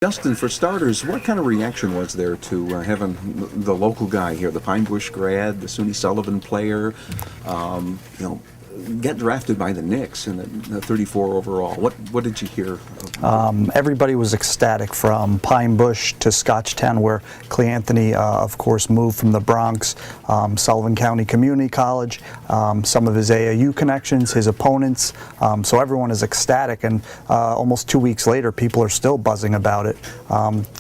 Justin, for starters, what kind of reaction was there to having the local guy here, the Pine Bush grad, the SUNY Sullivan player, get drafted by the Knicks in the 34 overall? What did you hear? Everybody was ecstatic, from Pine Bush to Scotchtown, where Cleanthony, of course, moved from the Bronx, Sullivan County Community College, some of his AAU connections, his opponents. So everyone is ecstatic, and almost 2 weeks later, people are still buzzing about it.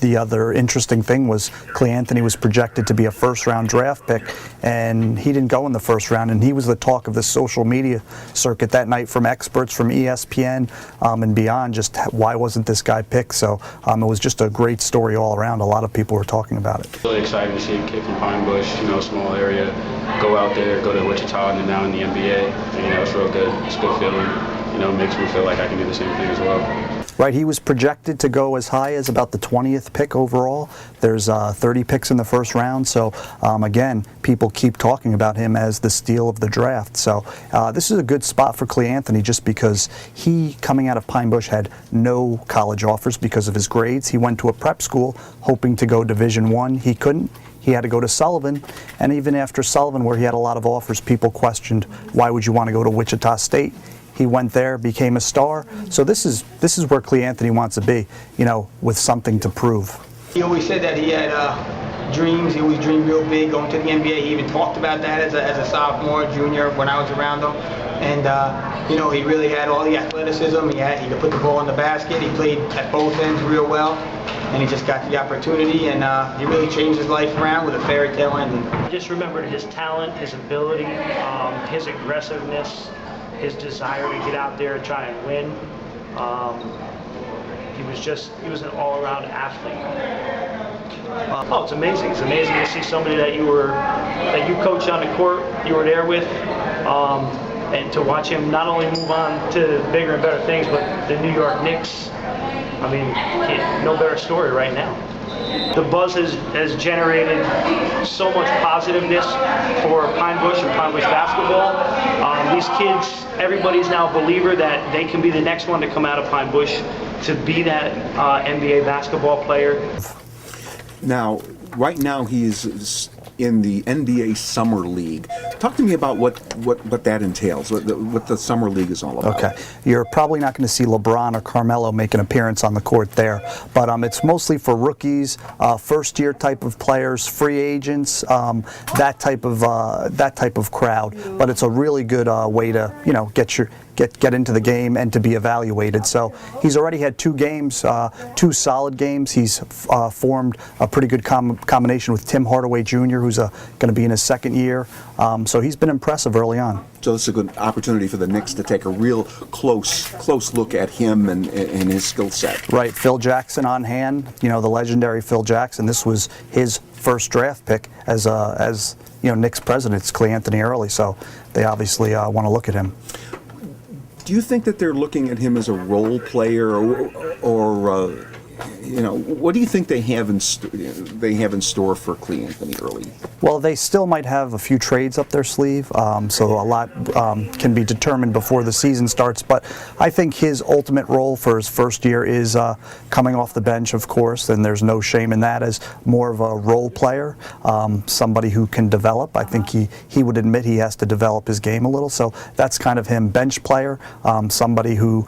The other interesting thing was Cleanthony was projected to be a first-round draft pick, and he didn't go in the first round, and he was the talk of the social media circuit that night from experts from ESPN and beyond. Just why wasn't this guy picked? So it was just a great story all around. A lot of people were talking about it. Really exciting to see a kid from Pine Bush, small area, go out there, go to Wichita, and then now in the NBA. And, it's real good. It's a good feeling. It makes me feel like I can do the same thing as well. Right, he was projected to go as high as about the 20th pick overall. There's 30 picks in the first round, so again, people keep talking about him as the steal of the draft. So this is a good spot for Cleanthony, just because he, coming out of Pine Bush, had no college offers because of his grades. He went to a prep school hoping to go Division I. He couldn't. He had to go to Sullivan, and even after Sullivan, where he had a lot of offers, people questioned, why would you want to go to Wichita State? He went there, became a star. So this is where Cleanthony wants to be, with something to prove. He always said that he had dreams. He always dreamed real big, going to the NBA. He even talked about that as a sophomore, junior, when I was around him. And he really had all the athleticism. He could put the ball in the basket. He played at both ends real well, and he just got the opportunity, and he really changed his life around with a fairy tale ending. I just remembered his talent, his ability, his aggressiveness, his desire to get out there and try and win. He was an all-around athlete. It's amazing. It's amazing to see somebody that you coached on the court, you were there with, and to watch him not only move on to bigger and better things, but the New York Knicks. I mean, no better story right now. The buzz has generated so much positiveness for Pine Bush and Pine Bush basketball. These kids, everybody's now a believer that they can be the next one to come out of Pine Bush to be that NBA basketball player. Now, right now he is in the NBA Summer League. Talk to me about what that entails, what the Summer League is all about. Okay, you're probably not going to see LeBron or Carmelo make an appearance on the court there, but it's mostly for rookies, first-year type of players, free agents, that type of crowd. But it's a really good way to get into the game and to be evaluated. So he's already had 2 games, 2 solid games. He's formed a pretty good combination with Tim Hardaway Jr., who's going to be in his 2nd year. So he's been impressive early on. So this is a good opportunity for the Knicks to take a real close look at him and his skill set. Right, Phil Jackson on hand, the legendary Phil Jackson. This was his first draft pick as Knicks president. It's Cleanthony early, so they obviously want to look at him. Do you think that they're looking at him as a role player, or what do you think they have in store for Cleanthony early? Well, they still might have a few trades up their sleeve, so a lot can be determined before the season starts. But I think his ultimate role for his first year is coming off the bench, of course, and there's no shame in that, as more of a role player, somebody who can develop. I think he would admit he has to develop his game a little, so that's kind of him. Bench player, somebody who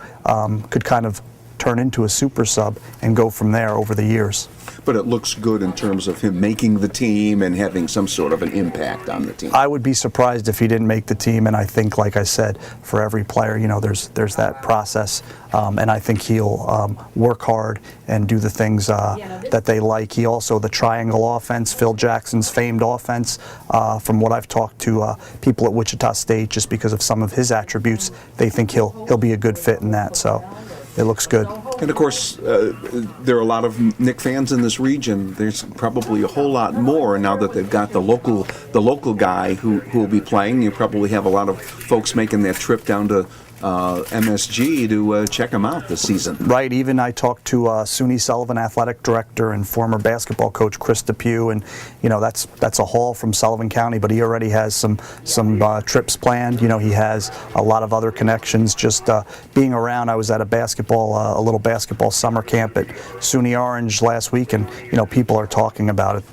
could kind of turn into a super sub and go from there over the years. But it looks good in terms of him making the team and having some sort of an impact on the team. I would be surprised if he didn't make the team, and I think, like I said, for every player, there's that process, and I think he'll work hard and do the things that they like. He also, the triangle offense, Phil Jackson's famed offense, from what I've talked to people at Wichita State, just because of some of his attributes, they think he'll be a good fit in that. So it looks good. And of course, there are a lot of Knick fans in this region. There's probably a whole lot more now that they've got the local guy who will be playing. You probably have a lot of folks making that trip down to MSG to check him out this season. Right. Even I talked to SUNY Sullivan athletic director and former basketball coach Chris Depew, and that's a haul from Sullivan County, but he already has some trips planned. He has a lot of other connections. Just being around, I was at a little basketball summer camp at SUNY Orange last week, and people are talking about it.